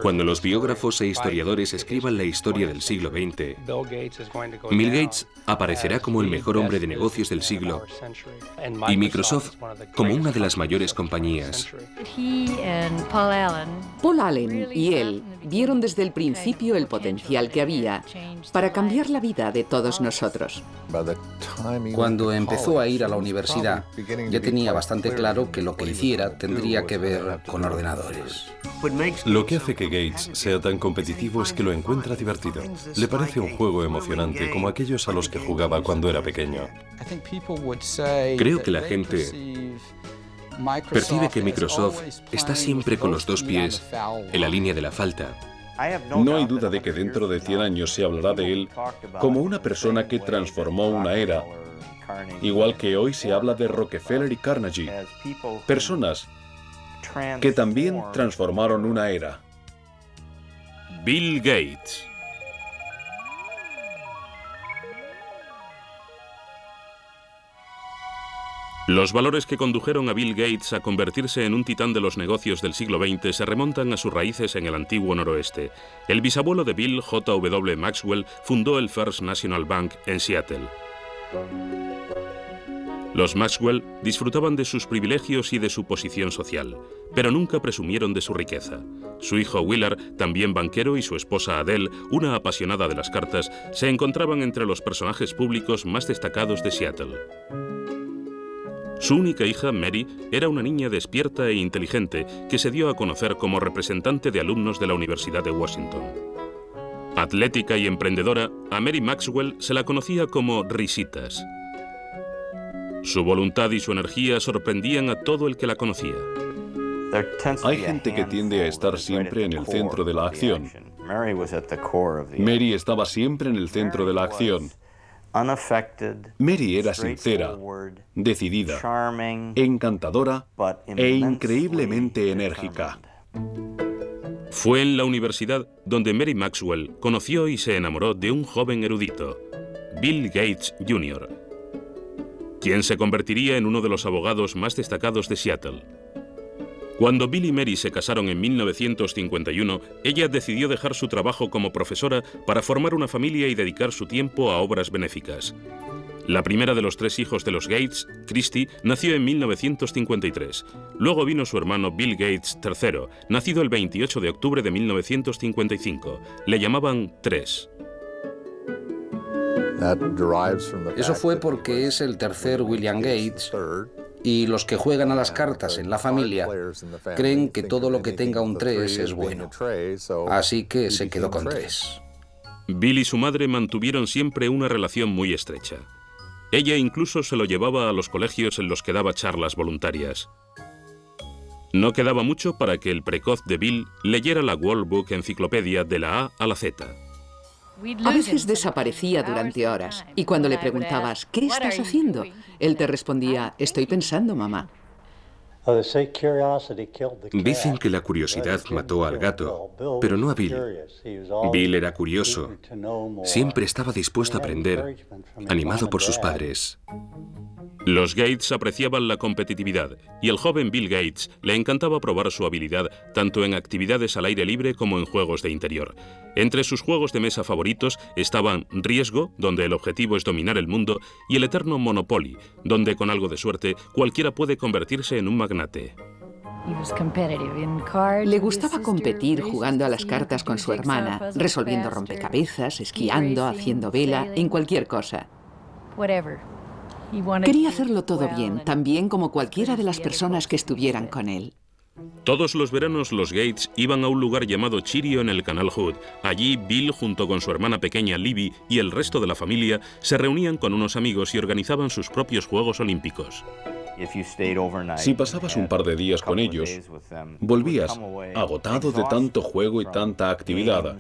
Cuando los biógrafos e historiadores escriban la historia del siglo XX, Bill Gates aparecerá como el mejor hombre de negocios del siglo y Microsoft como una de las mayores compañías. Paul Allen y él vieron desde el principio el potencial que había para cambiar la vida de todos nosotros. Cuando empezó a ir a la universidad, ya tenía bastante claro que lo que hiciera tendría que ver con ordenadores. Lo que hace que Gates sea tan competitivo es que lo encuentra divertido. Le parece un juego emocionante como aquellos a los que jugaba cuando era pequeño. Creo que la gente percibe que Microsoft está siempre con los dos pies en la línea de la falta. No hay duda de que dentro de 100 años se hablará de él como una persona que transformó una era, igual que hoy se habla de Rockefeller y Carnegie, personas que también transformaron una era. Bill Gates. Los valores que condujeron a Bill Gates a convertirse en un titán de los negocios del siglo XX se remontan a sus raíces en el antiguo noroeste. El bisabuelo de Bill, J.W. Maxwell, fundó el First National Bank en Seattle. Los Maxwell disfrutaban de sus privilegios y de su posición social, pero nunca presumieron de su riqueza. Su hijo Willard, también banquero, y su esposa Adele, una apasionada de las cartas, se encontraban entre los personajes públicos más destacados de Seattle. Su única hija, Mary, era una niña despierta e inteligente que se dio a conocer como representante de alumnos de la Universidad de Washington. Atlética y emprendedora, a Mary Maxwell se la conocía como Risitas. Su voluntad y su energía sorprendían a todo el que la conocía. Hay gente que tiende a estar siempre en el centro de la acción. Mary estaba siempre en el centro de la acción. Mary era sincera, decidida, encantadora e increíblemente enérgica. Fue en la universidad donde Mary Maxwell conoció y se enamoró de un joven erudito, Bill Gates Jr., quien se convertiría en uno de los abogados más destacados de Seattle. Cuando Bill y Mary se casaron en 1951, ella decidió dejar su trabajo como profesora para formar una familia y dedicar su tiempo a obras benéficas. La primera de los 3 hijos de los Gates, Christy, nació en 1953. Luego vino su hermano Bill Gates III, nacido el 28 de octubre de 1955. Le llamaban 3. Eso fue porque es el tercer William Gates, y los que juegan a las cartas en la familia creen que todo lo que tenga un 3 es bueno. Así que se quedó con 3. Bill y su madre mantuvieron siempre una relación muy estrecha. Ella incluso se lo llevaba a los colegios en los que daba charlas voluntarias. No quedaba mucho para que el precoz de Bill leyera la World Book Enciclopedia de la A a la Z. A veces desaparecía durante horas y cuando le preguntabas, ¿qué estás haciendo?, él te respondía, estoy pensando, mamá. Dicen que la curiosidad mató al gato, pero no a Bill. Bill era curioso. Siempre estaba dispuesto a aprender, animado por sus padres. Los Gates apreciaban la competitividad y al joven Bill Gates le encantaba probar su habilidad tanto en actividades al aire libre como en juegos de interior. Entre sus juegos de mesa favoritos estaban Riesgo, donde el objetivo es dominar el mundo, y el eterno Monopoly, donde con algo de suerte cualquiera puede convertirse en un magnate. Le gustaba competir jugando a las cartas con su hermana, resolviendo rompecabezas, esquiando, haciendo vela, en cualquier cosa. Quería hacerlo todo bien, tan bien como cualquiera de las personas que estuvieran con él. Todos los veranos los Gates iban a un lugar llamado Chirio en el Canal Hood. Allí Bill, junto con su hermana pequeña Libby y el resto de la familia, se reunían con unos amigos y organizaban sus propios Juegos Olímpicos. Si pasabas un par de días con ellos, volvías agotado de tanto juego y tanta actividad.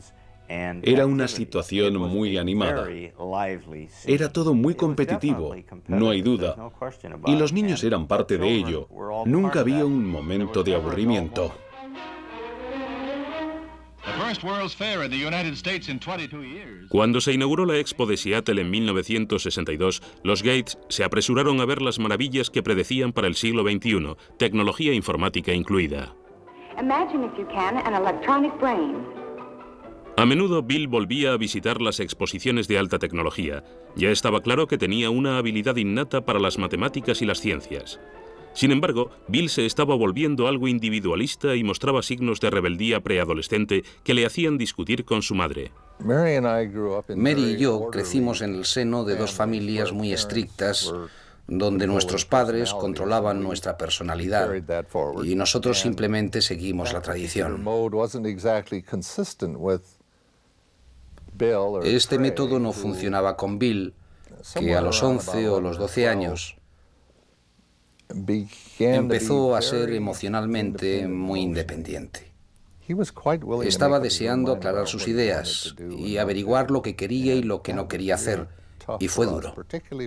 Era una situación muy animada. Era todo muy competitivo, no hay duda. Y los niños eran parte de ello. Nunca había un momento de aburrimiento. Cuando se inauguró la Expo de Seattle en 1962, los Gates se apresuraron a ver las maravillas que predecían para el siglo XXI, tecnología informática incluida. A menudo Bill volvía a visitar las exposiciones de alta tecnología. Ya estaba claro que tenía una habilidad innata para las matemáticas y las ciencias. Sin embargo, Bill se estaba volviendo algo individualista y mostraba signos de rebeldía preadolescente que le hacían discutir con su madre. Mary y yo crecimos en el seno de dos familias muy estrictas, donde nuestros padres controlaban nuestra personalidad y nosotros simplemente seguimos la tradición. Este método no funcionaba con Bill, que a los 11 o los 12 años empezó a ser emocionalmente muy independiente. Estaba deseando aclarar sus ideas y averiguar lo que quería y lo que no quería hacer, y fue duro,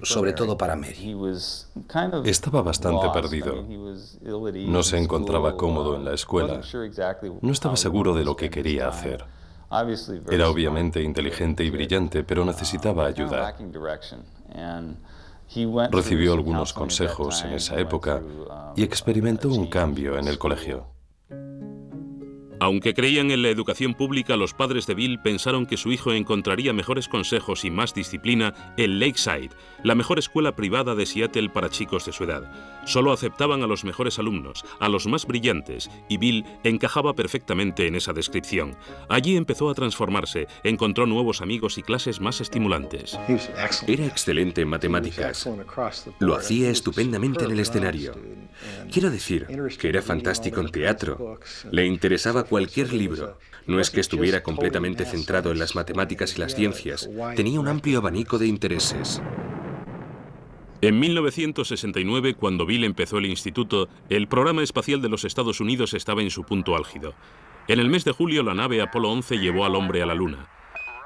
sobre todo para Mary. Estaba bastante perdido. No se encontraba cómodo en la escuela. No estaba seguro de lo que quería hacer. Era obviamente inteligente y brillante, pero necesitaba ayuda. Recibió algunos consejos en esa época y experimentó un cambio en el colegio. Aunque creían en la educación pública, los padres de Bill pensaron que su hijo encontraría mejores consejos y más disciplina en Lakeside, la mejor escuela privada de Seattle para chicos de su edad. Solo aceptaban a los mejores alumnos, a los más brillantes, y Bill encajaba perfectamente en esa descripción. Allí empezó a transformarse, encontró nuevos amigos y clases más estimulantes. Era excelente en matemáticas. Lo hacía estupendamente en el escenario. Quiero decir que era fantástico en teatro. Le interesaba cualquier libro. No es que estuviera completamente centrado en las matemáticas y las ciencias. Tenía un amplio abanico de intereses. En 1969, cuando Bill empezó el instituto, el programa espacial de los Estados Unidos estaba en su punto álgido. En el mes de julio, la nave Apolo 11 llevó al hombre a la Luna.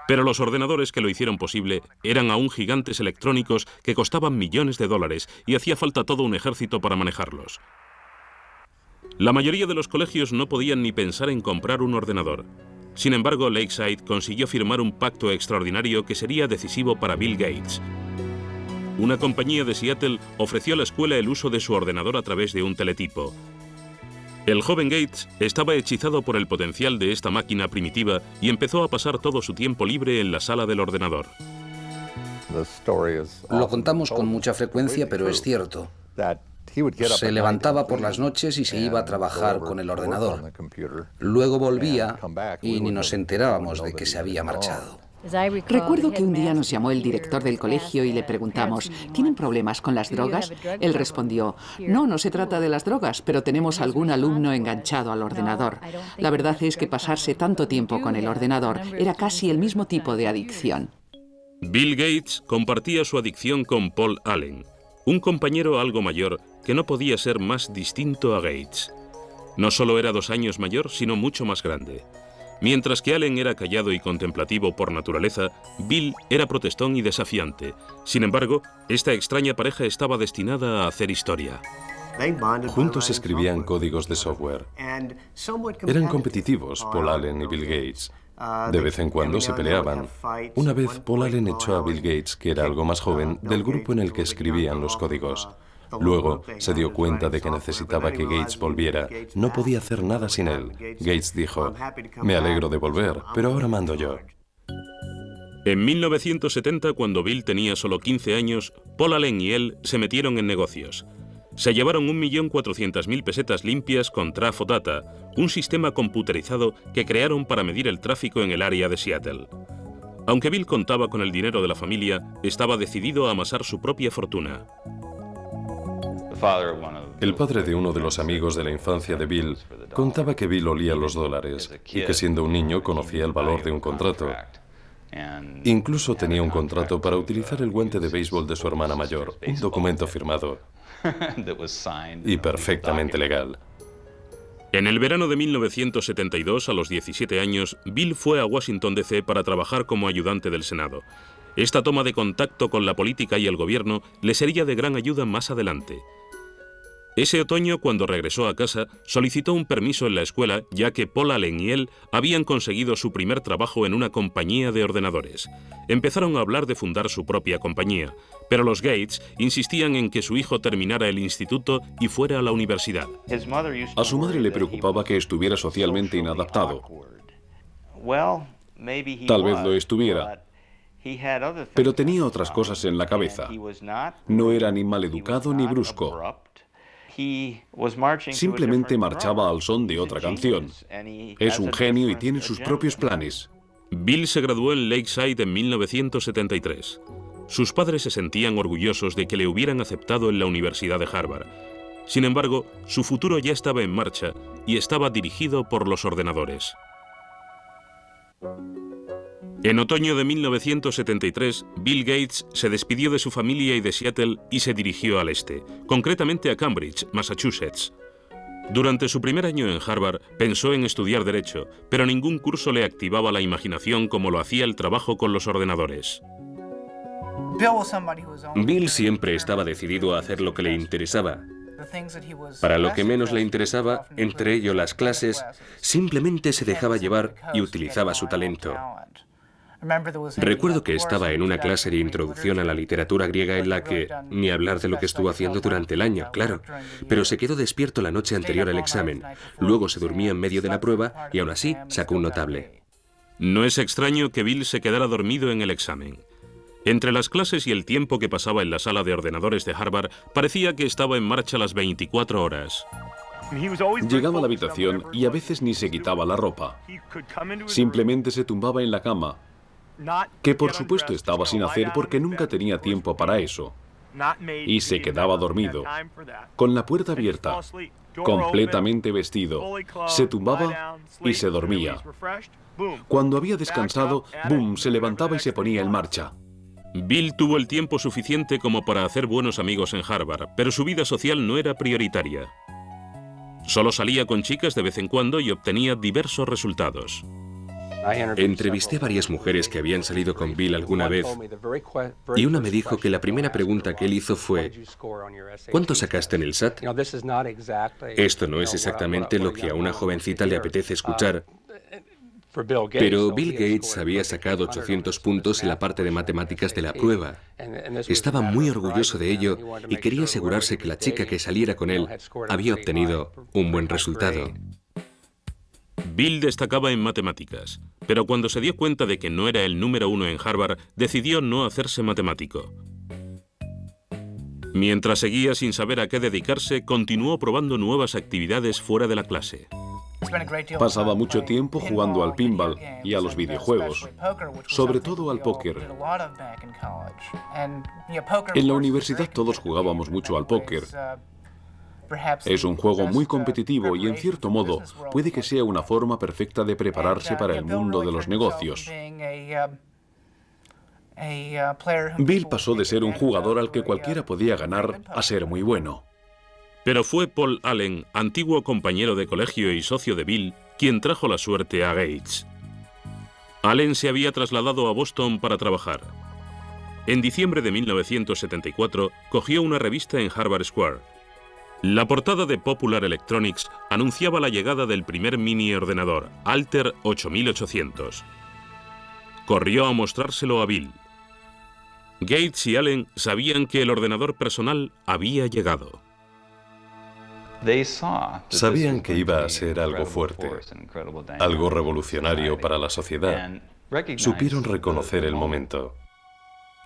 Pero los ordenadores que lo hicieron posible eran aún gigantes electrónicos que costaban millones de dólares y hacía falta todo un ejército para manejarlos. La mayoría de los colegios no podían ni pensar en comprar un ordenador. Sin embargo, Lakeside consiguió firmar un pacto extraordinario que sería decisivo para Bill Gates. Una compañía de Seattle ofreció a la escuela el uso de su ordenador a través de un teletipo. El joven Gates estaba hechizado por el potencial de esta máquina primitiva y empezó a pasar todo su tiempo libre en la sala del ordenador. Lo contamos con mucha frecuencia, pero es cierto. Se levantaba por las noches y se iba a trabajar con el ordenador. Luego volvía y ni nos enterábamos de que se había marchado. Recuerdo que un día nos llamó el director del colegio y le preguntamos, ¿tienen problemas con las drogas? Él respondió, no se trata de las drogas, pero tenemos algún alumno enganchado al ordenador. La verdad es que pasarse tanto tiempo con el ordenador era casi el mismo tipo de adicción. Bill Gates compartía su adicción con Paul Allen, un compañero algo mayor que no podía ser más distinto a Gates. No solo era 2 años mayor, sino mucho más grande. Mientras que Allen era callado y contemplativo por naturaleza, Bill era protestón y desafiante. Sin embargo, esta extraña pareja estaba destinada a hacer historia. Juntos escribían códigos de software. Eran competitivos, Paul Allen y Bill Gates. De vez en cuando se peleaban. Una vez, Paul Allen echó a Bill Gates, que era algo más joven, del grupo en el que escribían los códigos. Luego se dio cuenta de que necesitaba que Gates volviera. No podía hacer nada sin él. Gates dijo, me alegro de volver, pero ahora mando yo. En 1970, cuando Bill tenía solo 15 años, Paul Allen y él se metieron en negocios. Se llevaron 1.400.000 pesetas limpias con Trafo Data, un sistema computerizado que crearon para medir el tráfico en el área de Seattle. Aunque Bill contaba con el dinero de la familia, estaba decidido a amasar su propia fortuna. El padre de uno de los amigos de la infancia de Bill contaba que Bill olía los dólares y que siendo un niño conocía el valor de un contrato. Incluso tenía un contrato para utilizar el guante de béisbol de su hermana mayor, un documento firmado y perfectamente legal. En el verano de 1972, a los 17 años, Bill fue a Washington, D.C. para trabajar como ayudante del Senado. Esta toma de contacto con la política y el gobierno le sería de gran ayuda más adelante. Ese otoño, cuando regresó a casa, solicitó un permiso en la escuela, ya que Paul Allen y él habían conseguido su primer trabajo en una compañía de ordenadores. Empezaron a hablar de fundar su propia compañía, Pero los Gates insistían en que su hijo terminara el instituto y fuera a la universidad. A su madre le preocupaba que estuviera socialmente inadaptado. Tal vez lo estuviera, pero tenía otras cosas en la cabeza. No era ni maleducado ni brusco. Simplemente marchaba al son de otra canción. Es un genio y tiene sus propios planes. Bill se graduó en Lakeside en 1973. Sus padres se sentían orgullosos de que le hubieran aceptado en la Universidad de Harvard. Sin embargo, su futuro ya estaba en marcha y estaba dirigido por los ordenadores. En otoño de 1973, Bill Gates se despidió de su familia y de Seattle y se dirigió al este, concretamente a Cambridge, Massachusetts. Durante su primer año en Harvard, pensó en estudiar Derecho, pero ningún curso le activaba la imaginación como lo hacía el trabajo con los ordenadores. Bill siempre estaba decidido a hacer lo que le interesaba. Para lo que menos le interesaba, entre ello las clases, simplemente se dejaba llevar y utilizaba su talento. Recuerdo que estaba en una clase de introducción a la literatura griega en la que, ni hablar de lo que estuvo haciendo durante el año, claro, pero se quedó despierto la noche anterior al examen, luego se durmió en medio de la prueba y aún así sacó un notable. No es extraño que Bill se quedara dormido en el examen. Entre las clases y el tiempo que pasaba en la sala de ordenadores de Harvard, parecía que estaba en marcha las 24 horas. Llegaba a la habitación y a veces ni se quitaba la ropa. Simplemente se tumbaba en la cama, que por supuesto estaba sin hacer porque nunca tenía tiempo para eso. Y se quedaba dormido, con la puerta abierta, completamente vestido. Se tumbaba y se dormía. Cuando había descansado, ¡boom!, se levantaba y se ponía en marcha. Bill tuvo el tiempo suficiente como para hacer buenos amigos en Harvard, pero su vida social no era prioritaria. Solo salía con chicas de vez en cuando y obtenía diversos resultados. Entrevisté a varias mujeres que habían salido con Bill alguna vez y una me dijo que la primera pregunta que él hizo fue ¿cuánto sacaste en el SAT? Esto no es exactamente lo que a una jovencita le apetece escuchar, pero Bill Gates había sacado 800 puntos en la parte de matemáticas de la prueba. Estaba muy orgulloso de ello y quería asegurarse que la chica que saliera con él había obtenido un buen resultado. Bill destacaba en matemáticas, pero cuando se dio cuenta de que no era el número uno en Harvard, decidió no hacerse matemático. Mientras seguía sin saber a qué dedicarse, continuó probando nuevas actividades fuera de la clase. Pasaba mucho tiempo jugando al pinball y a los videojuegos, sobre todo al póker. En la universidad todos jugábamos mucho al póker. Es un juego muy competitivo y, en cierto modo, puede que sea una forma perfecta de prepararse para el mundo de los negocios. Bill pasó de ser un jugador al que cualquiera podía ganar a ser muy bueno. Pero fue Paul Allen, antiguo compañero de colegio y socio de Bill, quien trajo la suerte a Gates. Allen se había trasladado a Boston para trabajar. En diciembre de 1974, cogió una revista en Harvard Square. La portada de Popular Electronics anunciaba la llegada del primer mini ordenador, Altair 8800. Corrió a mostrárselo a Bill. Gates y Allen sabían que el ordenador personal había llegado. Sabían que iba a ser algo fuerte, algo revolucionario para la sociedad. Supieron reconocer el momento.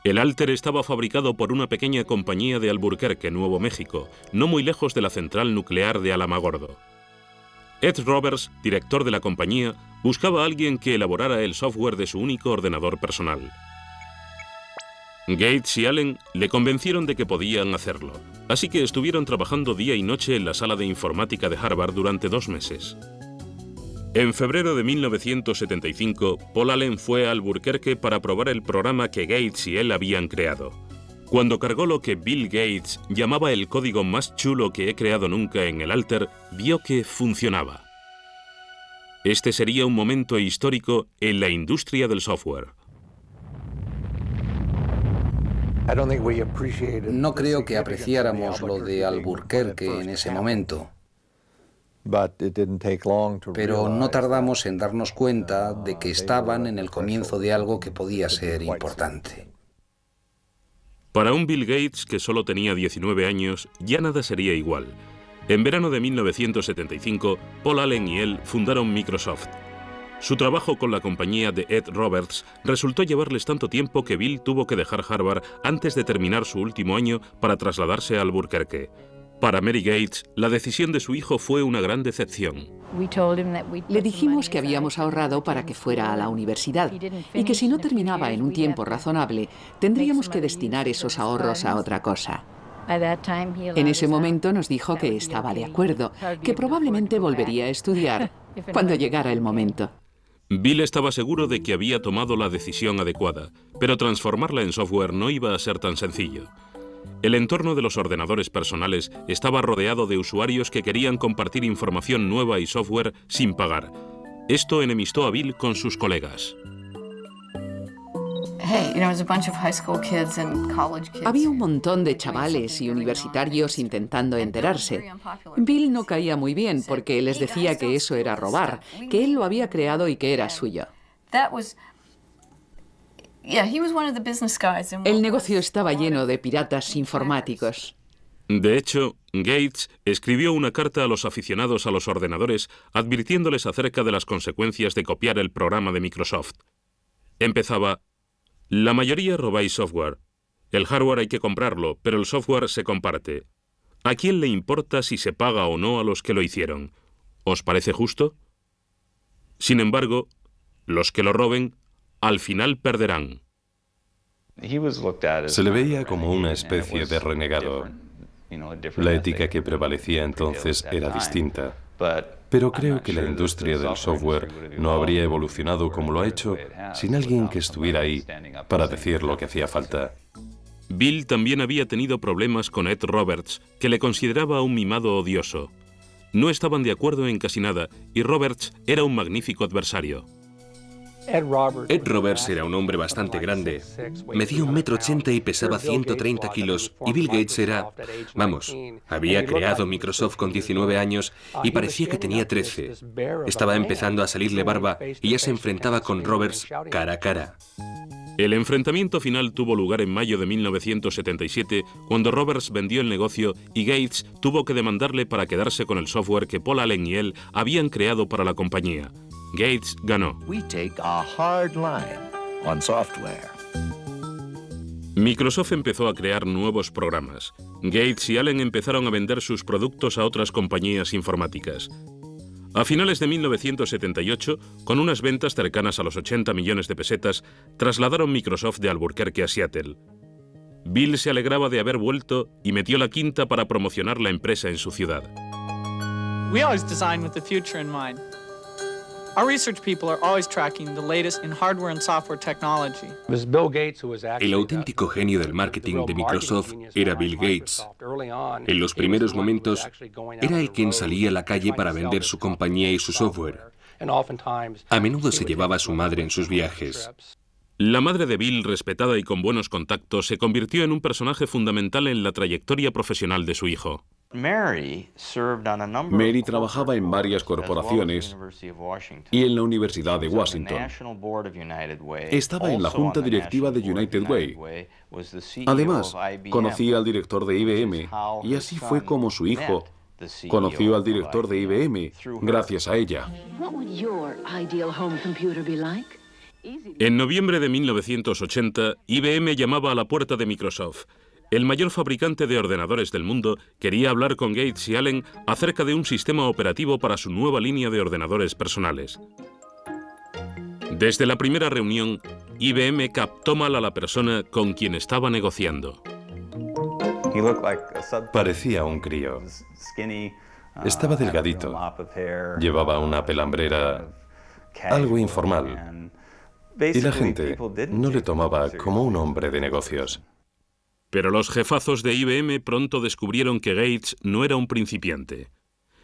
El Altair estaba fabricado por una pequeña compañía de Albuquerque, Nuevo México, no muy lejos de la central nuclear de Alamogordo. Ed Roberts, director de la compañía, buscaba a alguien que elaborara el software de su único ordenador personal. Gates y Allen le convencieron de que podían hacerlo, así que estuvieron trabajando día y noche en la sala de informática de Harvard durante 2 meses. En febrero de 1975, Paul Allen fue a Albuquerque para probar el programa que Gates y él habían creado. Cuando cargó lo que Bill Gates llamaba el código más chulo que he creado nunca en el Altair, vio que funcionaba. Este sería un momento histórico en la industria del software. No creo que apreciáramos lo de Albuquerque en ese momento. Pero no tardamos en darnos cuenta de que estaban en el comienzo de algo que podía ser importante. Para un Bill Gates que solo tenía 19 años, ya nada sería igual. En verano de 1975, Paul Allen y él fundaron Microsoft. Su trabajo con la compañía de Ed Roberts resultó llevarles tanto tiempo que Bill tuvo que dejar Harvard antes de terminar su último año para trasladarse a Albuquerque. Para Mary Gates, la decisión de su hijo fue una gran decepción. Le dijimos que habíamos ahorrado para que fuera a la universidad y que si no terminaba en un tiempo razonable, tendríamos que destinar esos ahorros a otra cosa. En ese momento nos dijo que estaba de acuerdo, que probablemente volvería a estudiar cuando llegara el momento. Bill estaba seguro de que había tomado la decisión adecuada, pero transformarla en software no iba a ser tan sencillo. El entorno de los ordenadores personales estaba rodeado de usuarios que querían compartir información nueva y software sin pagar. Esto enemistó a Bill con sus colegas. Había un montón de chavales y universitarios intentando enterarse. Bill no caía muy bien porque les decía que eso era robar, que él lo había creado y que era suyo. El negocio estaba lleno de piratas informáticos. De hecho, Gates escribió una carta a los aficionados a los ordenadores advirtiéndoles acerca de las consecuencias de copiar el programa de Microsoft. Empezaba: la mayoría robáis software. El hardware hay que comprarlo, pero el software se comparte. ¿A quién le importa si se paga o no a los que lo hicieron? ¿Os parece justo? Sin embargo, los que lo roben, al final perderán. Se le veía como una especie de renegado. La ética que prevalecía entonces era distinta. Pero creo que la industria del software no habría evolucionado como lo ha hecho sin alguien que estuviera ahí para decir lo que hacía falta. Bill también había tenido problemas con Ed Roberts, que le consideraba un mimado odioso. No estaban de acuerdo en casi nada, y Roberts era un magnífico adversario. Ed Roberts era un hombre bastante grande. Medía 1,80 m y pesaba 130 kilos. Y Bill Gates era... Vamos, había creado Microsoft con 19 años y parecía que tenía 13. Estaba empezando a salirle barba y ya se enfrentaba con Roberts cara a cara. El enfrentamiento final tuvo lugar en mayo de 1977, cuando Roberts vendió el negocio y Gates tuvo que demandarle para quedarse con el software que Paul Allen y él habían creado para la compañía. Gates ganó. Microsoft empezó a crear nuevos programas. Gates y Allen empezaron a vender sus productos a otras compañías informáticas. A finales de 1978, con unas ventas cercanas a los 80 millones de pesetas, trasladaron Microsoft de Albuquerque a Seattle. Bill se alegraba de haber vuelto y metió la quinta para promocionar la empresa en su ciudad. We always design with the future in mind. Our research people are always tracking the latest in hardware and software technology. El auténtico genio del marketing de Microsoft era Bill Gates. En los primeros momentos, era el quien salía a la calle para vender su compañía y su software. A menudo se llevaba a su madre en sus viajes. La madre de Bill, respetada y con buenos contactos, se convirtió en un personaje fundamental en la trayectoria profesional de su hijo. Mary trabajaba en varias corporaciones y en la Universidad de Washington. Estaba en la junta directiva de United Way. Además, conocía al director de IBM y así fue como su hijo conoció al director de IBM gracias a ella. En noviembre de 1980, IBM llamaba a la puerta de Microsoft. El mayor fabricante de ordenadores del mundo quería hablar con Gates y Allen acerca de un sistema operativo para su nueva línea de ordenadores personales. Desde la primera reunión, IBM captó mal a la persona con quien estaba negociando. Parecía un crío. Estaba delgadito. Llevaba una pelambrera algo informal. Y la gente no le tomaba como un hombre de negocios. Pero los jefazos de IBM pronto descubrieron que Gates no era un principiante.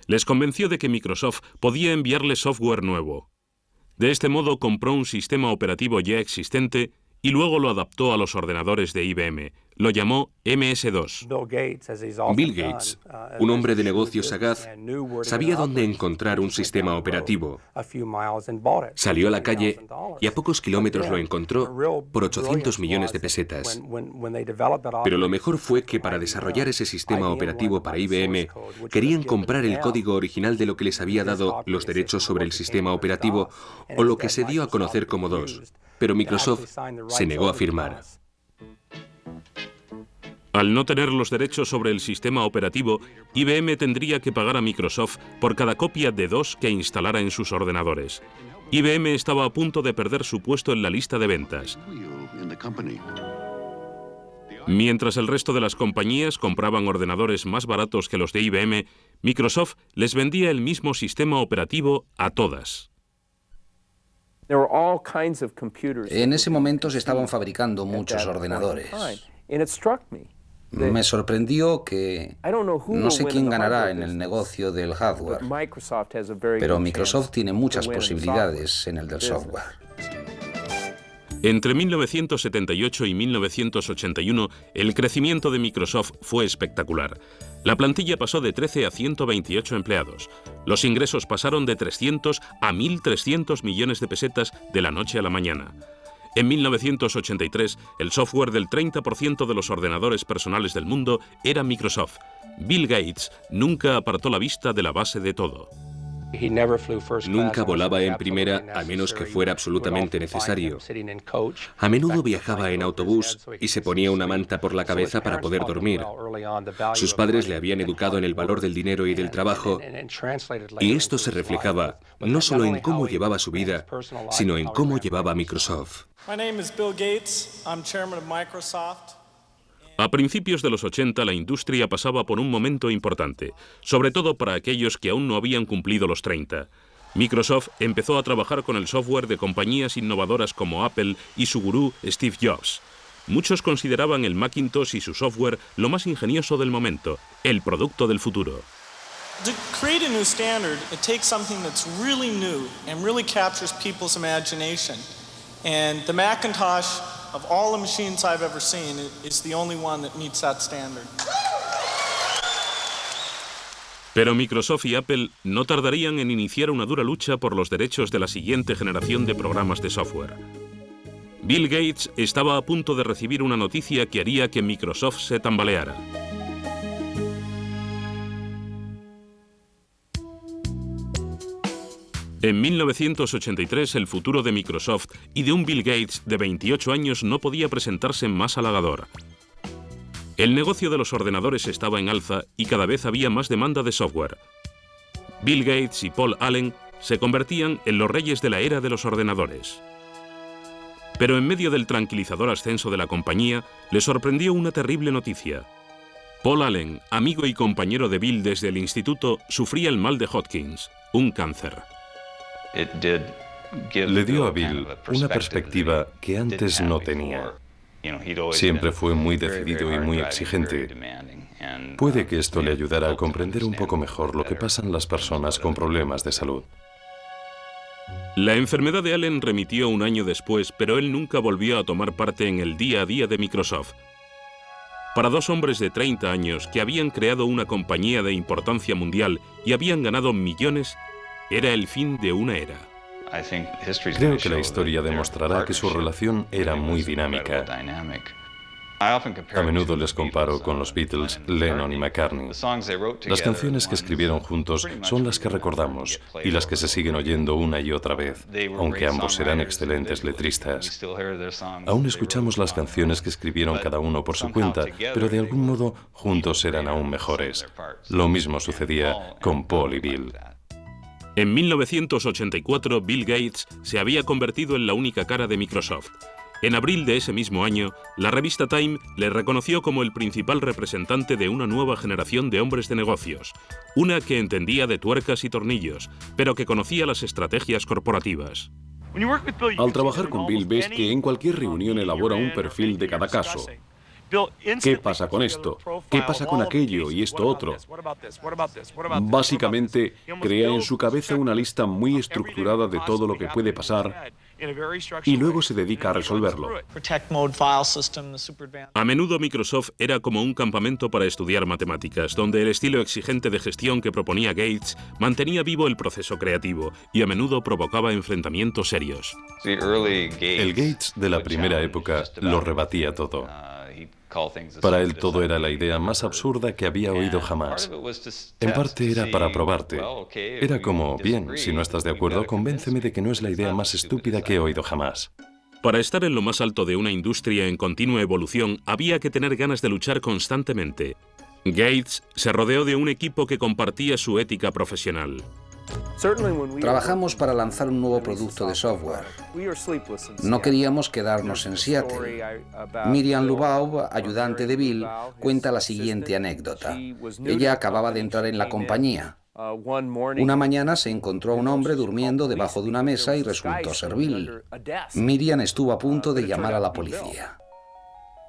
Les convenció de que Microsoft podía enviarle software nuevo. De este modo compró un sistema operativo ya existente y luego lo adaptó a los ordenadores de IBM. Lo llamó MS-2. Bill Gates, un hombre de negocios sagaz, sabía dónde encontrar un sistema operativo. Salió a la calle y a pocos kilómetros lo encontró por 800 millones de pesetas. Pero lo mejor fue que para desarrollar ese sistema operativo para IBM, querían comprar el código original de lo que les había dado los derechos sobre el sistema operativo, o lo que se dio a conocer como DOS. Pero Microsoft se negó a firmar. Al no tener los derechos sobre el sistema operativo, IBM tendría que pagar a Microsoft por cada copia de DOS que instalara en sus ordenadores. IBM estaba a punto de perder su puesto en la lista de ventas. Mientras el resto de las compañías compraban ordenadores más baratos que los de IBM, Microsoft les vendía el mismo sistema operativo a todas. En ese momento se estaban fabricando muchos ordenadores. Me sorprendió que no sé quién ganará en el negocio del hardware, pero Microsoft tiene muchas posibilidades en el del software. Entre 1978 y 1981, el crecimiento de Microsoft fue espectacular. La plantilla pasó de 13 a 128 empleados. Los ingresos pasaron de 300 a 1.300 millones de pesetas de la noche a la mañana. En 1983, el software del 30% de los ordenadores personales del mundo era Microsoft. Bill Gates nunca apartó la vista de la base de todo. Nunca volaba en primera a menos que fuera absolutamente necesario. A menudo viajaba en autobús y se ponía una manta por la cabeza para poder dormir. Sus padres le habían educado en el valor del dinero y del trabajo, y esto se reflejaba no solo en cómo llevaba su vida, sino en cómo llevaba a Microsoft. A principios de los 80, la industria pasaba por un momento importante, sobre todo para aquellos que aún no habían cumplido los 30. Microsoft empezó a trabajar con el software de compañías innovadoras como Apple y su gurú Steve Jobs. Muchos consideraban el Macintosh y su software lo más ingenioso del momento, el producto del futuro. To create a new standard, it takes something that's really new and really captures people's imagination. And the Macintosh, of all the machines I've ever seen, is the only one that meets that standard. Pero Microsoft y Apple no tardarían en iniciar una dura lucha por los derechos de la siguiente generación de programas de software. Bill Gates estaba a punto de recibir una noticia que haría que Microsoft se tambaleara. En 1983, el futuro de Microsoft y de un Bill Gates de 28 años no podía presentarse más halagador. El negocio de los ordenadores estaba en alza y cada vez había más demanda de software. Bill Gates y Paul Allen se convertían en los reyes de la era de los ordenadores. Pero en medio del tranquilizador ascenso de la compañía, le sorprendió una terrible noticia. Paul Allen, amigo y compañero de Bill desde el instituto, sufría el mal de Hodgkins, un cáncer. Le dio a Bill una perspectiva que antes no tenía. Siempre fue muy decidido y muy exigente. Puede que esto le ayudara a comprender un poco mejor lo que pasan las personas con problemas de salud. La enfermedad de Allen remitió un año después, pero él nunca volvió a tomar parte en el día a día de Microsoft. Para dos hombres de 30 años que habían creado una compañía de importancia mundial y habían ganado millones, era el fin de una era. Creo que la historia demostrará que su relación era muy dinámica. A menudo les comparo con los Beatles, Lennon y McCartney. Las canciones que escribieron juntos son las que recordamos y las que se siguen oyendo una y otra vez, aunque ambos eran excelentes letristas. Aún escuchamos las canciones que escribieron cada uno por su cuenta, pero de algún modo juntos eran aún mejores. Lo mismo sucedía con Paul y Bill. En 1984, Bill Gates se había convertido en la única cara de Microsoft. En abril de ese mismo año, la revista Time le reconoció como el principal representante de una nueva generación de hombres de negocios, una que entendía de tuercas y tornillos, pero que conocía las estrategias corporativas. Al trabajar con Bill ves que en cualquier reunión elabora un perfil de cada caso. ¿Qué pasa con esto? ¿Qué pasa con aquello y esto otro? Básicamente, crea en su cabeza una lista muy estructurada de todo lo que puede pasar y luego se dedica a resolverlo. A menudo Microsoft era como un campamento para estudiar matemáticas, donde el estilo exigente de gestión que proponía Gates mantenía vivo el proceso creativo y a menudo provocaba enfrentamientos serios. El Gates de la primera época lo rebatía todo. Para él todo era la idea más absurda que había oído jamás. En parte era para probarte. Era como, bien, si no estás de acuerdo, convénceme de que no es la idea más estúpida que he oído jamás. Para estar en lo más alto de una industria en continua evolución, había que tener ganas de luchar constantemente. Gates se rodeó de un equipo que compartía su ética profesional. Trabajamos para lanzar un nuevo producto de software. No queríamos quedarnos en Seattle. Miriam Lubaub, ayudante de Bill, cuenta la siguiente anécdota. Ella acababa de entrar en la compañía. Una mañana se encontró a un hombre durmiendo debajo de una mesa y resultó ser Bill. Miriam estuvo a punto de llamar a la policía.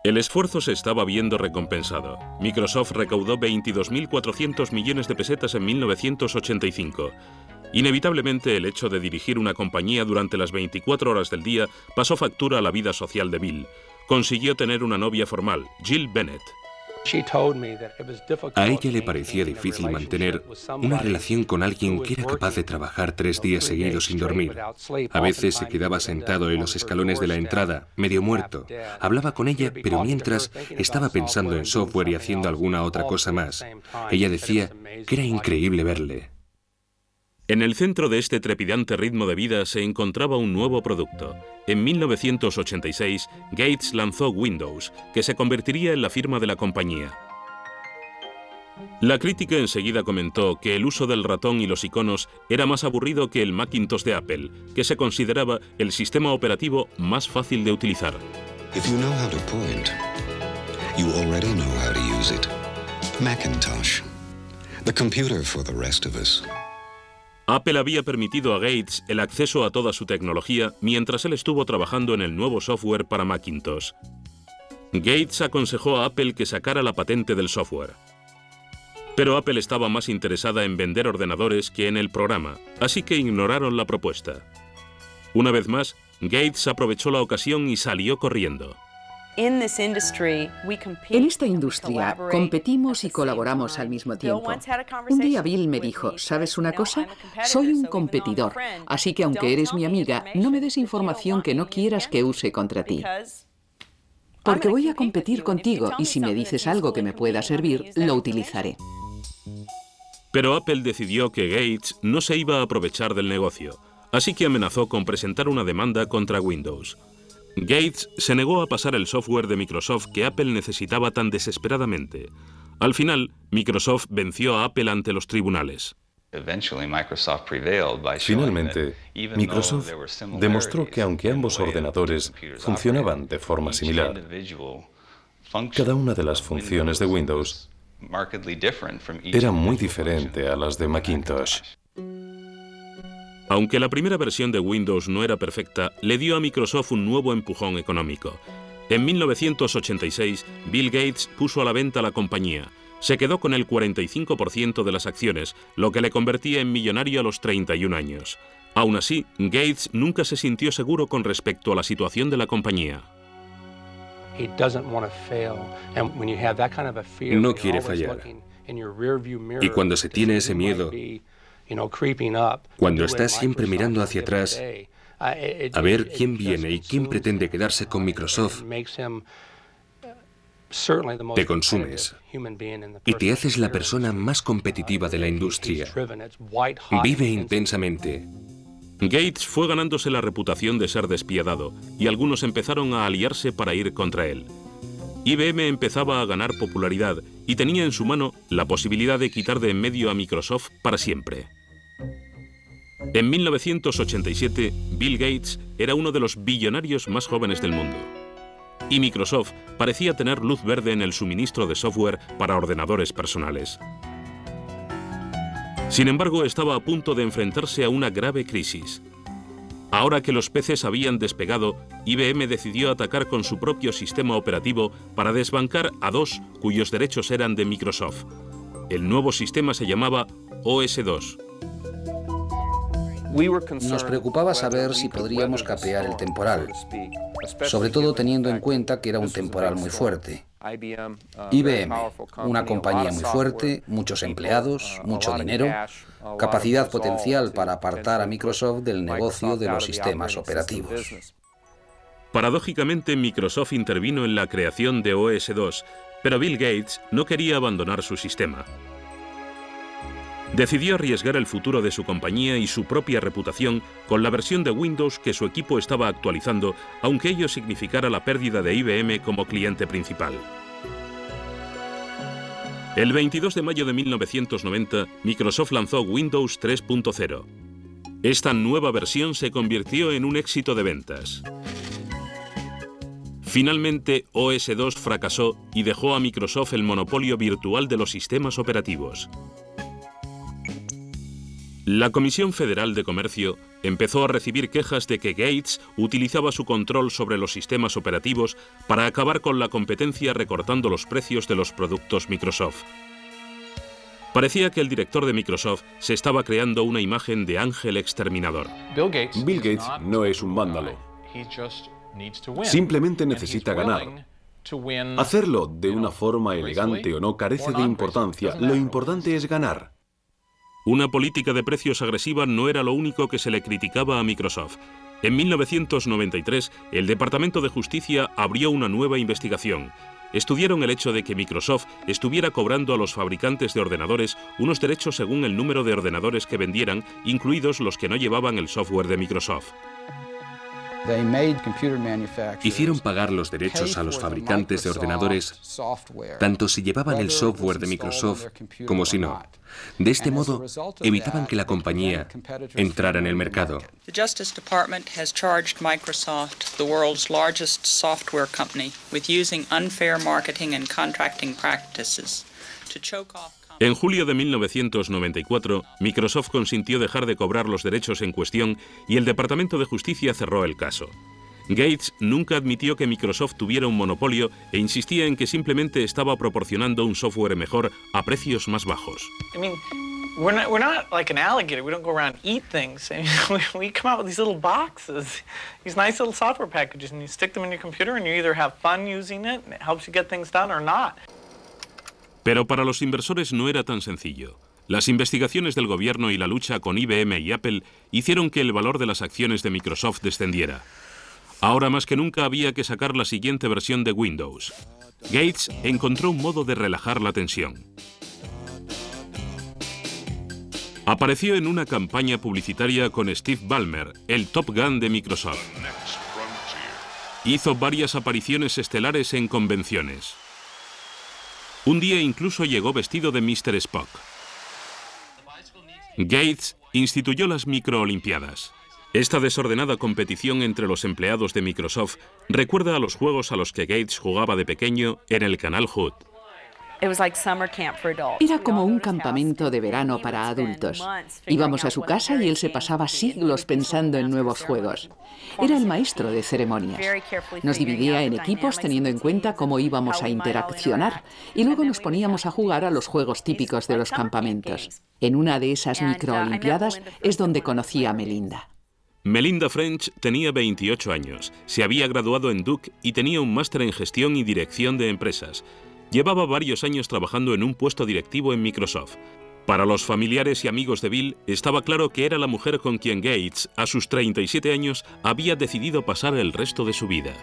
El esfuerzo se estaba viendo recompensado. Microsoft recaudó 22.400 millones de pesetas en 1985. Inevitablemente, el hecho de dirigir una compañía durante las 24 horas del día pasó factura a la vida social de Bill. Consiguió tener una novia formal, Jill Bennett. A ella le parecía difícil mantener una relación con alguien que era capaz de trabajar 3 días seguidos sin dormir. A veces se quedaba sentado en los escalones de la entrada, medio muerto. Hablaba con ella, pero mientras estaba pensando en software y haciendo alguna otra cosa más. Ella decía que era increíble verle. En el centro de este trepidante ritmo de vida se encontraba un nuevo producto. En 1986, Gates lanzó Windows, que se convertiría en la firma de la compañía. La crítica enseguida comentó que el uso del ratón y los iconos era más aburrido que el Macintosh de Apple, que se consideraba el sistema operativo más fácil de utilizar. If you know how to point, you already know how to use it. Macintosh, the computer for the rest of us. Apple había permitido a Gates el acceso a toda su tecnología mientras él estuvo trabajando en el nuevo software para Macintosh. Gates aconsejó a Apple que sacara la patente del software. Pero Apple estaba más interesada en vender ordenadores que en el programa, así que ignoraron la propuesta. Una vez más, Gates aprovechó la ocasión y salió corriendo. En esta industria competimos y colaboramos al mismo tiempo. Un día Bill me dijo, ¿sabes una cosa? Soy un competidor, así que aunque eres mi amiga, no me des información que no quieras que use contra ti. Porque voy a competir contigo y si me dices algo que me pueda servir, lo utilizaré. Pero Apple decidió que Gates no se iba a aprovechar del negocio, así que amenazó con presentar una demanda contra Windows. Gates se negó a pasar el software de Microsoft que Apple necesitaba tan desesperadamente. Al final, Microsoft venció a Apple ante los tribunales. Finalmente, Microsoft demostró que aunque ambos ordenadores funcionaban de forma similar, cada una de las funciones de Windows era muy diferente a las de Macintosh. Aunque la primera versión de Windows no era perfecta, le dio a Microsoft un nuevo empujón económico. En 1986, Bill Gates puso a la venta la compañía. Se quedó con el 45% de las acciones, lo que le convertía en millonario a los 31 años. Aún así, Gates nunca se sintió seguro con respecto a la situación de la compañía. No quiere fallar. Y cuando se tiene ese miedo, cuando estás siempre mirando hacia atrás, a ver quién viene y quién pretende quedarse con Microsoft, te consumes y te haces la persona más competitiva de la industria. Vive intensamente. Gates fue ganándose la reputación de ser despiadado y algunos empezaron a aliarse para ir contra él. IBM empezaba a ganar popularidad y tenía en su mano la posibilidad de quitar de en medio a Microsoft para siempre. En 1987, Bill Gates era uno de los billonarios más jóvenes del mundo. Y Microsoft parecía tener luz verde en el suministro de software para ordenadores personales. Sin embargo, estaba a punto de enfrentarse a una grave crisis. Ahora que los peces habían despegado, IBM decidió atacar con su propio sistema operativo para desbancar a dos cuyos derechos eran de Microsoft. El nuevo sistema se llamaba OS2. Nos preocupaba saber si podríamos capear el temporal, sobre todo teniendo en cuenta que era un temporal muy fuerte. IBM, una compañía muy fuerte, muchos empleados, mucho dinero, capacidad potencial para apartar a Microsoft del negocio de los sistemas operativos. Paradójicamente, Microsoft intervino en la creación de OS/2, pero Bill Gates no quería abandonar su sistema. Decidió arriesgar el futuro de su compañía y su propia reputación con la versión de Windows que su equipo estaba actualizando, aunque ello significara la pérdida de IBM como cliente principal. El 22 de mayo de 1990, Microsoft lanzó Windows 3.0. Esta nueva versión se convirtió en un éxito de ventas. Finalmente, OS/2 fracasó y dejó a Microsoft el monopolio virtual de los sistemas operativos. La Comisión Federal de Comercio empezó a recibir quejas de que Gates utilizaba su control sobre los sistemas operativos para acabar con la competencia recortando los precios de los productos Microsoft. Parecía que el director de Microsoft se estaba creando una imagen de ángel exterminador. Bill Gates no es un vándalo. Simplemente necesita ganar. Hacerlo de una forma elegante o no carece de importancia. Lo importante es ganar. Una política de precios agresiva no era lo único que se le criticaba a Microsoft. En 1993, el Departamento de Justicia abrió una nueva investigación. Estudiaron el hecho de que Microsoft estuviera cobrando a los fabricantes de ordenadores unos derechos según el número de ordenadores que vendieran, incluidos los que no llevaban el software de Microsoft. Hicieron pagar los derechos a los fabricantes de ordenadores, tanto si llevaban el software de Microsoft como si no. De este modo, evitaban que la compañía entrara en el mercado. The Justice Department has charged Microsoft, the world's largest software company, with using unfair marketing and contracting practices to choke off. En julio de 1994, Microsoft consintió dejar de cobrar los derechos en cuestión y el Departamento de Justicia cerró el caso. Gates nunca admitió que Microsoft tuviera un monopolio e insistía en que simplemente estaba proporcionando un software mejor a precios más bajos. We're not like an alligator. We don't go around and eat things. We come out with these little boxes, these nice little software packages, and you stick them in your computer and you either have fun using it and it helps you get things done or not. Pero para los inversores no era tan sencillo. Las investigaciones del gobierno y la lucha con IBM y Apple hicieron que el valor de las acciones de Microsoft descendiera. Ahora más que nunca había que sacar la siguiente versión de Windows. Gates encontró un modo de relajar la tensión. Apareció en una campaña publicitaria con Steve Ballmer, el Top Gun de Microsoft. Hizo varias apariciones estelares en convenciones. Un día incluso llegó vestido de Mr. Spock. Gates instituyó las microolimpiadas. Esta desordenada competición entre los empleados de Microsoft recuerda a los juegos a los que Gates jugaba de pequeño en el canal Hood. Era como un campamento de verano para adultos. Íbamos a su casa y él se pasaba siglos pensando en nuevos juegos. Era el maestro de ceremonias. Nos dividía en equipos teniendo en cuenta cómo íbamos a interaccionar y luego nos poníamos a jugar a los juegos típicos de los campamentos. En una de esas microolimpiadas es donde conocí a Melinda. Melinda French tenía 28 años, se había graduado en Duke y tenía un máster en gestión y dirección de empresas. Llevaba varios años trabajando en un puesto directivo en Microsoft. Para los familiares y amigos de Bill, estaba claro que era la mujer con quien Gates, a sus 37 años, había decidido pasar el resto de su vida.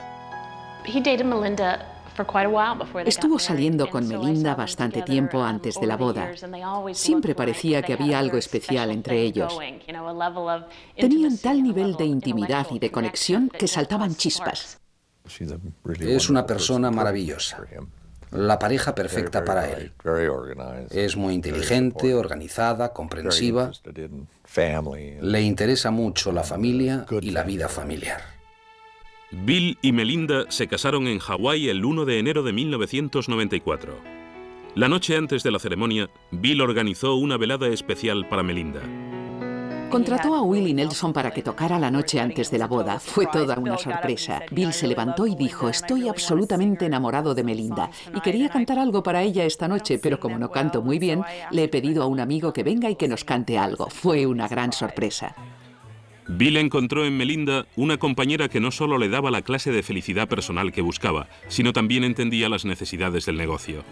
Estuvo saliendo con Melinda bastante tiempo antes de la boda. Siempre parecía que había algo especial entre ellos. Tenían tal nivel de intimidad y de conexión que saltaban chispas. Es una persona maravillosa. La pareja perfecta para él. Es muy inteligente, organizada, comprensiva. Le interesa mucho la familia y la vida familiar. Bill y Melinda se casaron en Hawái el 1 de enero de 1994. La noche antes de la ceremonia, Bill organizó una velada especial para Melinda. Contrató a Willie Nelson para que tocara la noche antes de la boda. Fue toda una sorpresa. Bill se levantó y dijo: estoy absolutamente enamorado de Melinda y quería cantar algo para ella esta noche, pero como no canto muy bien, le he pedido a un amigo que venga y que nos cante algo. Fue una gran sorpresa. Bill encontró en Melinda una compañera que no solo le daba la clase de felicidad personal que buscaba, sino también entendía las necesidades del negocio.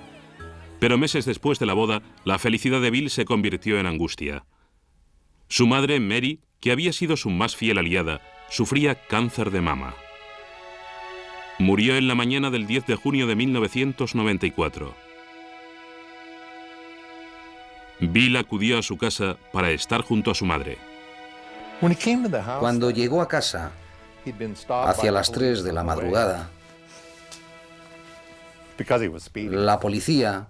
Pero meses después de la boda, la felicidad de Bill se convirtió en angustia. Su madre, Mary, que había sido su más fiel aliada, sufría cáncer de mama. Murió en la mañana del 10 de junio de 1994. Bill acudió a su casa para estar junto a su madre. Cuando llegó a casa, hacia las 3 de la madrugada, la policía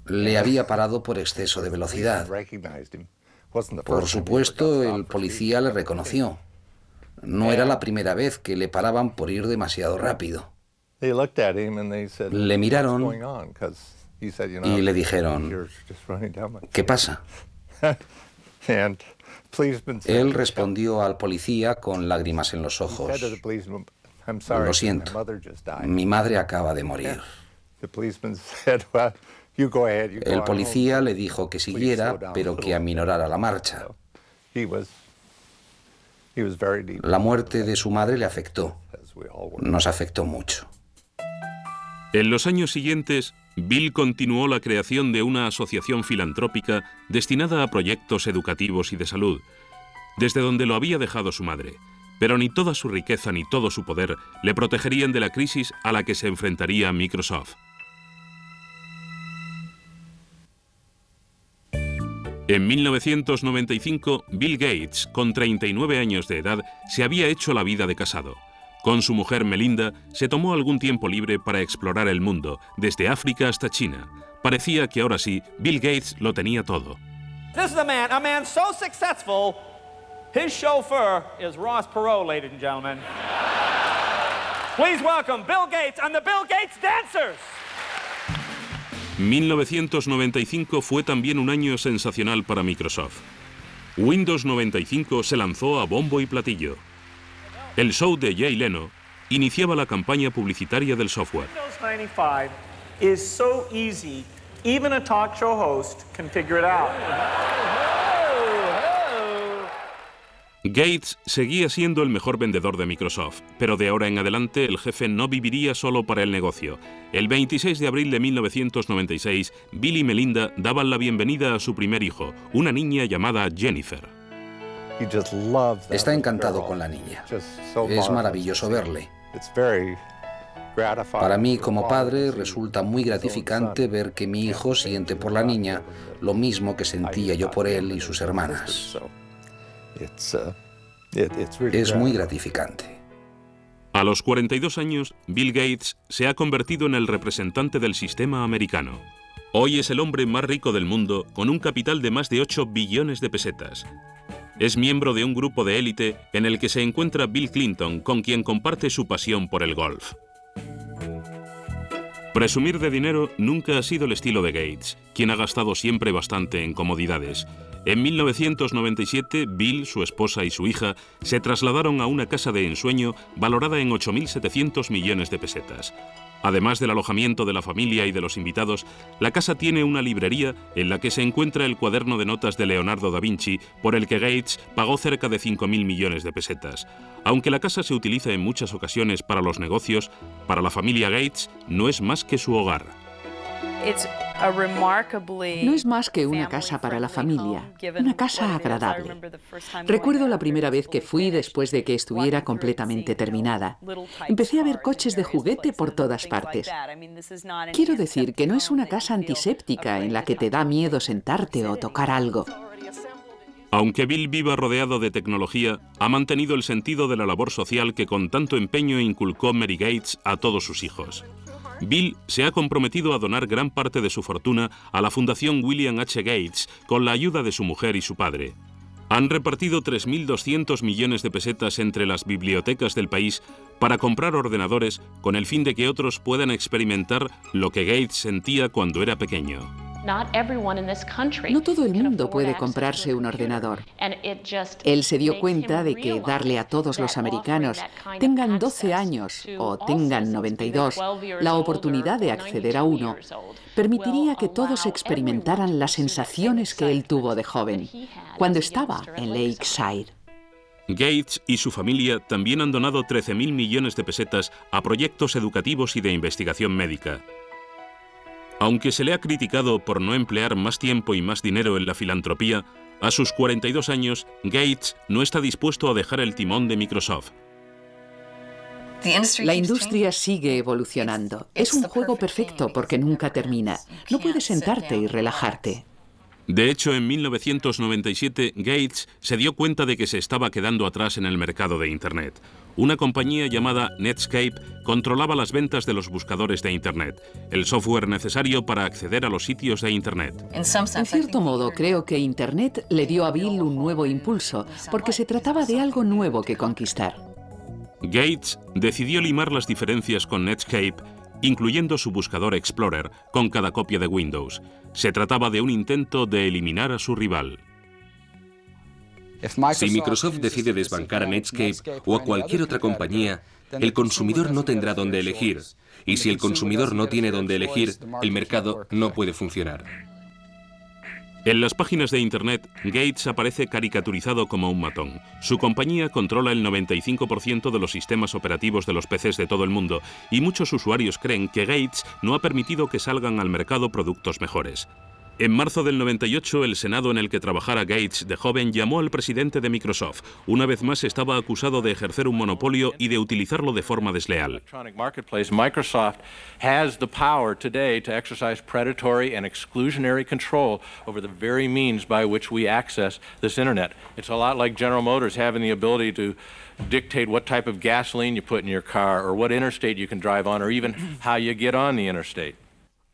le había parado por exceso de velocidad. Por supuesto, el policía le reconoció. No era la primera vez que le paraban por ir demasiado rápido. Le miraron y le dijeron, ¿qué pasa? Él respondió al policía con lágrimas en los ojos. Lo siento, mi madre acaba de morir. El policía le dijo que siguiera, pero que aminorara la marcha. La muerte de su madre le afectó. Nos afectó mucho. En los años siguientes, Bill continuó la creación de una asociación filantrópica destinada a proyectos educativos y de salud, desde donde lo había dejado su madre. Pero ni toda su riqueza ni todo su poder le protegerían de la crisis a la que se enfrentaría Microsoft. En 1995, Bill Gates, con 39 años de edad, se había hecho la vida de casado. Con su mujer Melinda, se tomó algún tiempo libre para explorar el mundo, desde África hasta China. Parecía que ahora sí, Bill Gates lo tenía todo. This is a man so successful, his chauffeur is Ross Perot, ladies and gentlemen. Please welcome Bill Gates and the Bill Gates Dancers. 1995 fue también un año sensacional para Microsoft. Windows 95 se lanzó a bombo y platillo. El show de Jay Leno iniciaba la campaña publicitaria del software. Windows 95 is so easy, even a talk show host can figure it out. Gates seguía siendo el mejor vendedor de Microsoft, pero de ahora en adelante el jefe no viviría solo para el negocio. El 26 de abril de 1996, Bill y Melinda daban la bienvenida a su primer hijo, una niña llamada Jennifer. Está encantado con la niña. Es maravilloso verle. Para mí, como padre, resulta muy gratificante ver que mi hijo siente por la niña lo mismo que sentía yo por él y sus hermanas. Es muy gratificante. A los 42 años, Bill Gates se ha convertido en el representante del sistema americano. Hoy es el hombre más rico del mundo, con un capital de más de 8 billones de pesetas. Es miembro de un grupo de élite en el que se encuentra Bill Clinton, con quien comparte su pasión por el golf. Presumir de dinero nunca ha sido el estilo de Gates, quien ha gastado siempre bastante en comodidades. En 1997, Bill, su esposa y su hija se trasladaron a una casa de ensueño valorada en 8.700 millones de pesetas. Además del alojamiento de la familia y de los invitados, la casa tiene una librería en la que se encuentra el cuaderno de notas de Leonardo da Vinci, por el que Gates pagó cerca de 5.000 millones de pesetas. Aunque la casa se utiliza en muchas ocasiones para los negocios, para la familia Gates no es más que su hogar. No es más que una casa para la familia, una casa agradable. Recuerdo la primera vez que fui después de que estuviera completamente terminada. Empecé a ver coches de juguete por todas partes. Quiero decir que no es una casa antiséptica en la que te da miedo sentarte o tocar algo. Aunque Bill viva rodeado de tecnología, ha mantenido el sentido de la labor social que con tanto empeño inculcó Mary Gates a todos sus hijos. Bill se ha comprometido a donar gran parte de su fortuna a la Fundación William H. Gates con la ayuda de su mujer y su padre. Han repartido 3.200 millones de pesetas entre las bibliotecas del país para comprar ordenadores con el fin de que otros puedan experimentar lo que Gates sentía cuando era pequeño. No todo el mundo puede comprarse un ordenador. Él se dio cuenta de que darle a todos los americanos, tengan 12 años o tengan 92, la oportunidad de acceder a uno, permitiría que todos experimentaran las sensaciones que él tuvo de joven, cuando estaba en Lakeside. Gates y su familia también han donado 13.000 millones de pesetas a proyectos educativos y de investigación médica. Aunque se le ha criticado por no emplear más tiempo y más dinero en la filantropía, a sus 42 años, Gates no está dispuesto a dejar el timón de Microsoft. La industria sigue evolucionando. Es un juego perfecto porque nunca termina. No puedes sentarte y relajarte. De hecho, en 1997, Gates se dio cuenta de que se estaba quedando atrás en el mercado de Internet. Una compañía llamada Netscape controlaba las ventas de los buscadores de Internet, el software necesario para acceder a los sitios de Internet. En cierto modo, creo que Internet le dio a Bill un nuevo impulso, porque se trataba de algo nuevo que conquistar. Gates decidió limar las diferencias con Netscape, incluyendo su buscador Explorer, con cada copia de Windows. Se trataba de un intento de eliminar a su rival. Si Microsoft decide desbancar a Netscape o a cualquier otra compañía, el consumidor no tendrá dónde elegir. Y si el consumidor no tiene dónde elegir, el mercado no puede funcionar. En las páginas de Internet, Gates aparece caricaturizado como un matón. Su compañía controla el 95% de los sistemas operativos de los PCs de todo el mundo y muchos usuarios creen que Gates no ha permitido que salgan al mercado productos mejores. En marzo del 98, el Senado en el que trabajara Gates de joven llamó al presidente de Microsoft. Una vez más estaba acusado de ejercer un monopolio y de utilizarlo de forma desleal. Microsoft has the power today to exercise predatory and exclusionary control over the very means by which we access this internet. It's a lot like General Motors having the ability to dictate what type of gasoline you put in your car or what interstate you can drive on or even how you get on the interstate.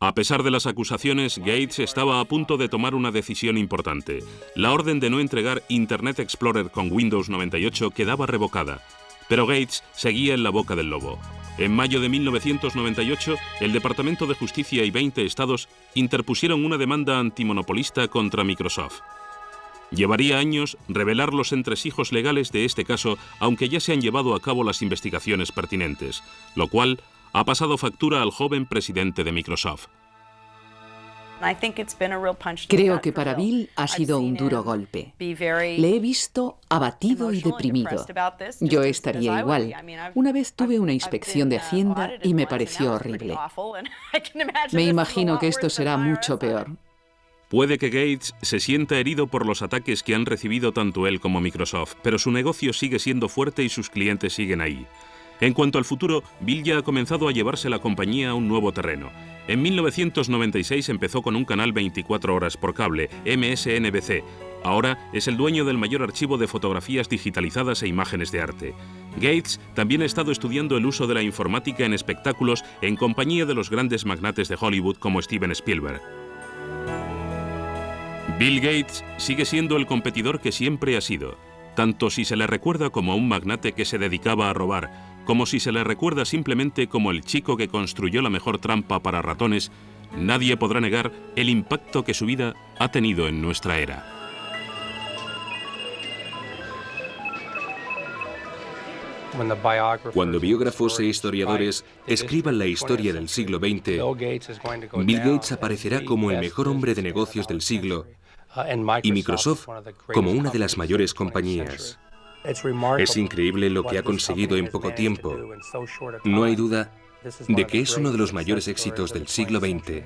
A pesar de las acusaciones, Gates estaba a punto de tomar una decisión importante. La orden de no entregar Internet Explorer con Windows 98 quedaba revocada. Pero Gates seguía en la boca del lobo. En mayo de 1998, el Departamento de Justicia y 20 estados interpusieron una demanda antimonopolista contra Microsoft. Llevaría años revelar los entresijos legales de este caso, aunque ya se han llevado a cabo las investigaciones pertinentes, lo cual ha pasado factura al joven presidente de Microsoft. Creo que para Bill ha sido un duro golpe. Le he visto abatido y deprimido. Yo estaría igual. Una vez tuve una inspección de Hacienda y me pareció horrible. Me imagino que esto será mucho peor. Puede que Gates se sienta herido por los ataques que han recibido tanto él como Microsoft, pero su negocio sigue siendo fuerte y sus clientes siguen ahí. En cuanto al futuro, Bill ya ha comenzado a llevarse la compañía a un nuevo terreno. En 1996 empezó con un canal 24 horas por cable, MSNBC. Ahora es el dueño del mayor archivo de fotografías digitalizadas e imágenes de arte. Gates también ha estado estudiando el uso de la informática en espectáculos en compañía de los grandes magnates de Hollywood como Steven Spielberg. Bill Gates sigue siendo el competidor que siempre ha sido, tanto si se le recuerda como un magnate que se dedicaba a robar, como si se le recuerda simplemente como el chico que construyó la mejor trampa para ratones. Nadie podrá negar el impacto que su vida ha tenido en nuestra era. Cuando biógrafos e historiadores escriban la historia del siglo XX, Bill Gates aparecerá como el mejor hombre de negocios del siglo y Microsoft como una de las mayores compañías. Es increíble lo que ha conseguido en poco tiempo. No hay duda de que es uno de los mayores éxitos del siglo XX.